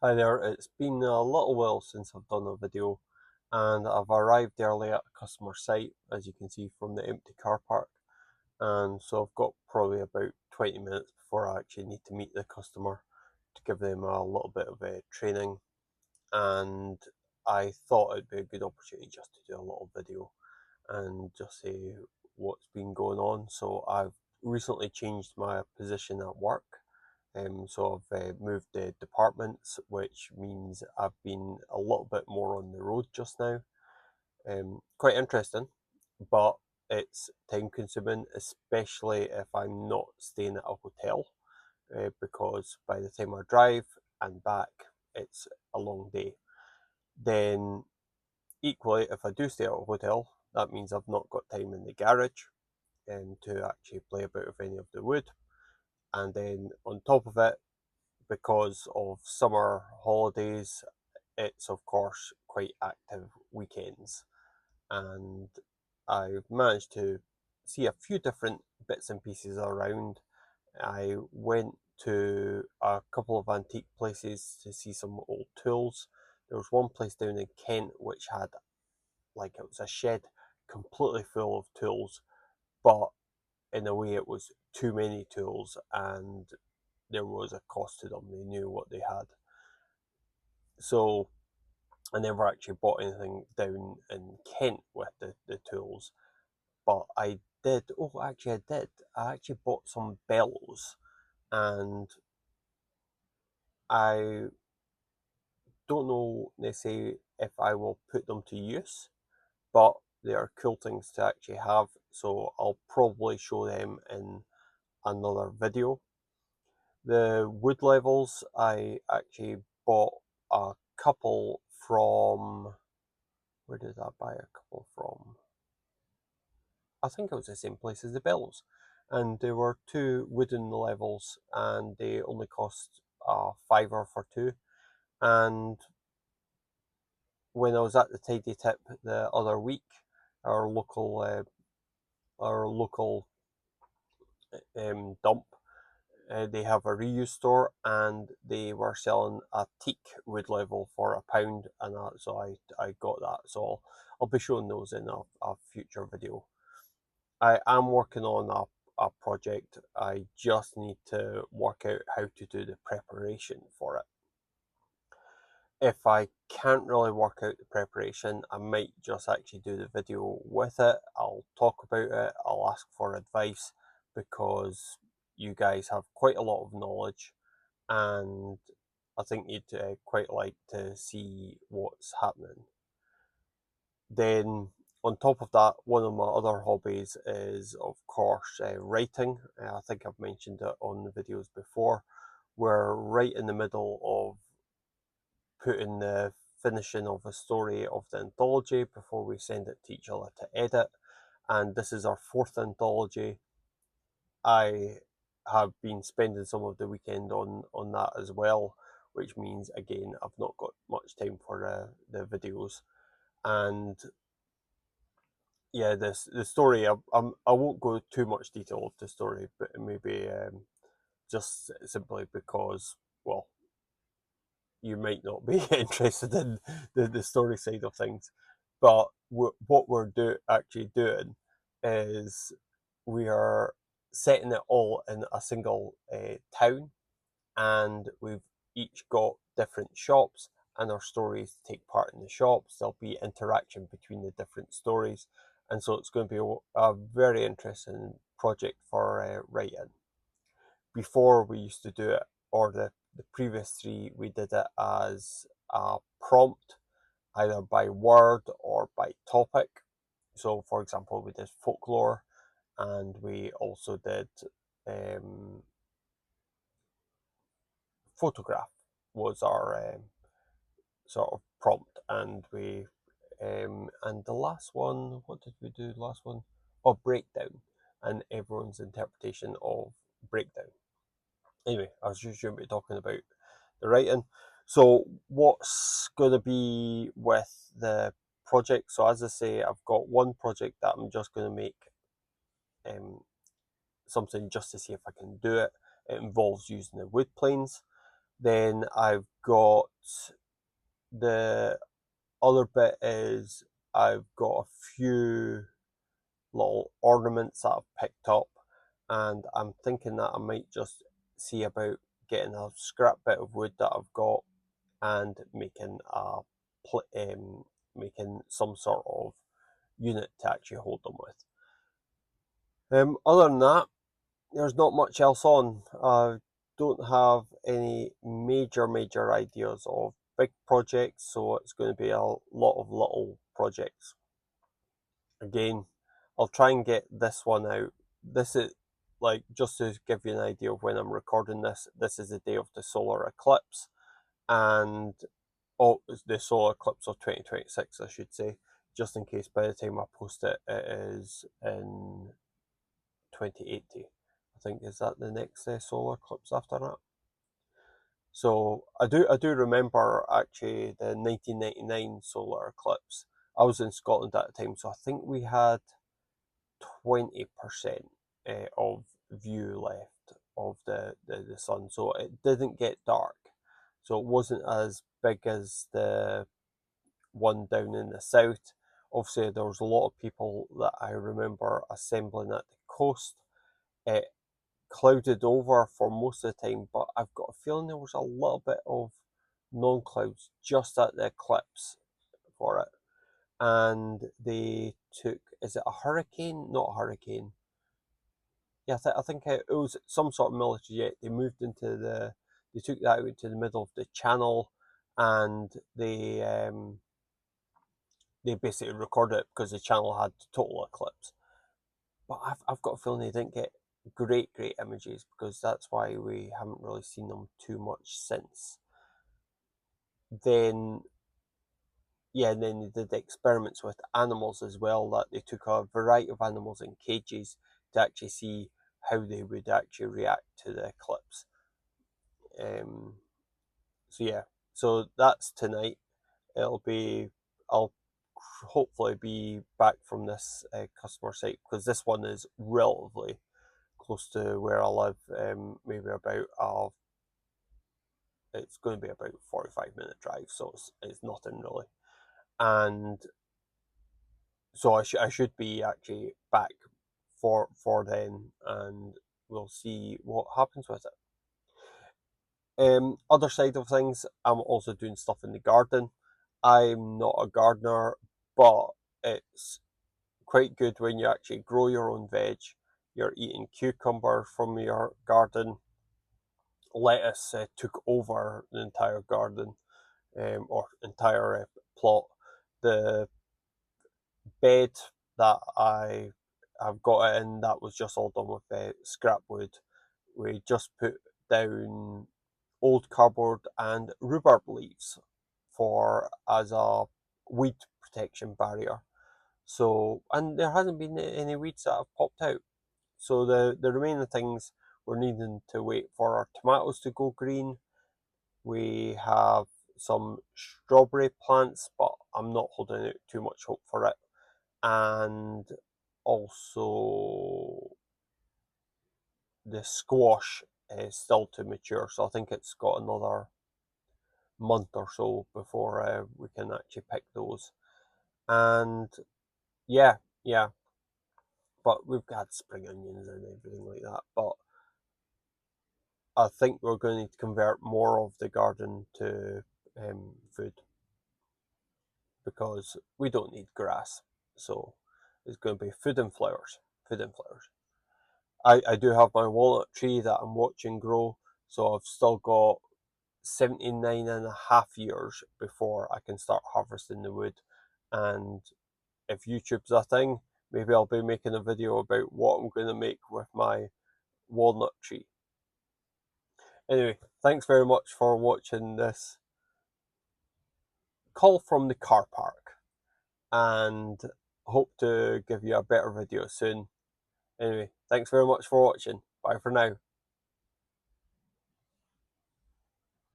Hi there, it's been a little while since I've done a video and I've arrived early at a customer site, as you can see from the empty car park, and so I've got probably about 20 minutes before I actually need to meet the customer to give them a little bit of training, and I thought it'd be a good opportunity just to do a little video and just say what's been going on. So I've recently changed my position at work. So I've moved departments, which means I've been a little bit more on the road just now. Quite interesting, but it's time consuming, especially if I'm not staying at a hotel, because by the time I drive and back, it's a long day. Then, equally, if I do stay at a hotel, that means I've not got time in the garage to actually play about with any of the wood. And then on top of it, because of summer holidays, it's of course quite active weekends, and I've managed to see a few different bits and pieces around. I went to a couple of antique places to see some old tools. There was one place down in Kent which had, like, it was a shed completely full of tools, but in a way it was too many tools and there was a cost to them. They knew what they had. So I never actually bought anything down in Kent with the tools, but I did. Oh, actually, I did. I actually bought some bellows, and I don't know necessarily if I will put them to use, but they are cool things to actually have, so I'll probably show them in another video. The wood levels, I actually bought a couple from. Where did I buy a couple from? I think it was the same place as the bellows. And there were two wooden levels, and they only cost a fiver for two. And when I was at the Tidy Tip the other week, our local uh, our local dump, they have a reuse store, and they were selling a teak wood level for £1, and so I got that. So I'll be showing those in a future video. I am working on a project. I just need to work out how to do the preparation for it. If I can't really work out the preparation, I might just actually do the video with it. I'll talk about it, I'll ask for advice, because you guys have quite a lot of knowledge, and I think you'd quite like to see what's happening. Then, on top of that, one of my other hobbies is, of course, writing. I think I've mentioned it on the videos before. We're right in the middle of putting the finishing of a story of the anthology before we send it to each other to edit. And this is our fourth anthology. I have been spending some of the weekend on that as well, which means, again, I've not got much time for the videos. And yeah, the story. I won't go too much detail of the story, but maybe just simply because, well, you might not be interested in the story side of things. But what we're actually doing is we are setting it all in a single town, and we've each got different shops, and our stories take part in the shops. There'll be interaction between the different stories, and so it's going to be a very interesting project for writing. Before, we used to do it, or the previous three, we did it as a prompt, either by word or by topic. So, for example, we did folklore, and we also did um, photograph was our sort of prompt, and we and the last one, what did we do? The last one, oh, breakdown, and everyone's interpretation of breakdown. Anyway, I was just going to be talking about the writing. So, what's going to be with the project? So, as I say, I've got one project that I'm just going to make um, something just to see if I can do it. It involves using the wood planes. Then I've got the other bit is I've got a few little ornaments that I've picked up, and I'm thinking that I might just see about getting a scrap bit of wood that I've got and making some sort of unit to actually hold them with. Other than that, there's not much else on. I don't have any major ideas of big projects, so it's going to be a lot of little projects. Again, I'll try and get this one out. This is like, just to give you an idea of when I'm recording this, this is the day of the solar eclipse, and the solar eclipse of 2026, I should say, just in case by the time I post it, it is in 2080. I think, is that the next solar eclipse after that? So I do remember actually the 1999 solar eclipse. I was in Scotland at the time, so I think we had 20% of view left of the sun, so it didn't get dark. So it wasn't as big as the one down in the south. Obviously, there was a lot of people that I remember assembling at the coast. It clouded over for most of the time, but I've got a feeling there was a little bit of non-clouds just at the eclipse for it. And they took, is it a hurricane? Not a hurricane. Yeah, I think it was some sort of military jet. They took that out into the middle of the channel, and they basically recorded it because the channel had total eclipse. But I've got a feeling they didn't get great images, because that's why we haven't really seen them too much since. Then, yeah, and then they did experiments with animals as well, that they took a variety of animals in cages to actually see how they would actually react to the eclipse. So yeah, so that's tonight. I'll hopefully be back from this customer site, because this one is relatively close to where I live. Maybe about it's going to be about 45-minute drive, so it's nothing really. And so I should be actually back for then, and we'll see what happens with it. Other side of things, I'm also doing stuff in the garden. I'm not a gardener, but it's quite good when you actually grow your own veg. You're eating cucumber from your garden. Lettuce took over the entire garden, or entire plot. The bed that I have got it in, that was just all done with scrap wood. We just put down old cardboard and rhubarb leaves for as a weed protection barrier. So, and there hasn't been any weeds that have popped out. So the remaining things, we're needing to wait for our tomatoes to go green. We have some strawberry plants, but I'm not holding out too much hope for it. And also the squash is still to mature, so I think it's got another month or so before we can actually pick those. And yeah, but we've got spring onions and everything like that. But I think we're going to need to convert more of the garden to food, because we don't need grass. So it's going to be food and flowers. Food and flowers. I do have my walnut tree that I'm watching grow, so I've still got 79 and a half years before I can start harvesting the wood. And if YouTube's a thing, maybe I'll be making a video about what I'm going to make with my walnut tree. Anyway, thanks very much for watching this call from the car park, and hope to give you a better video soon. Anyway, thanks very much for watching. Bye for now.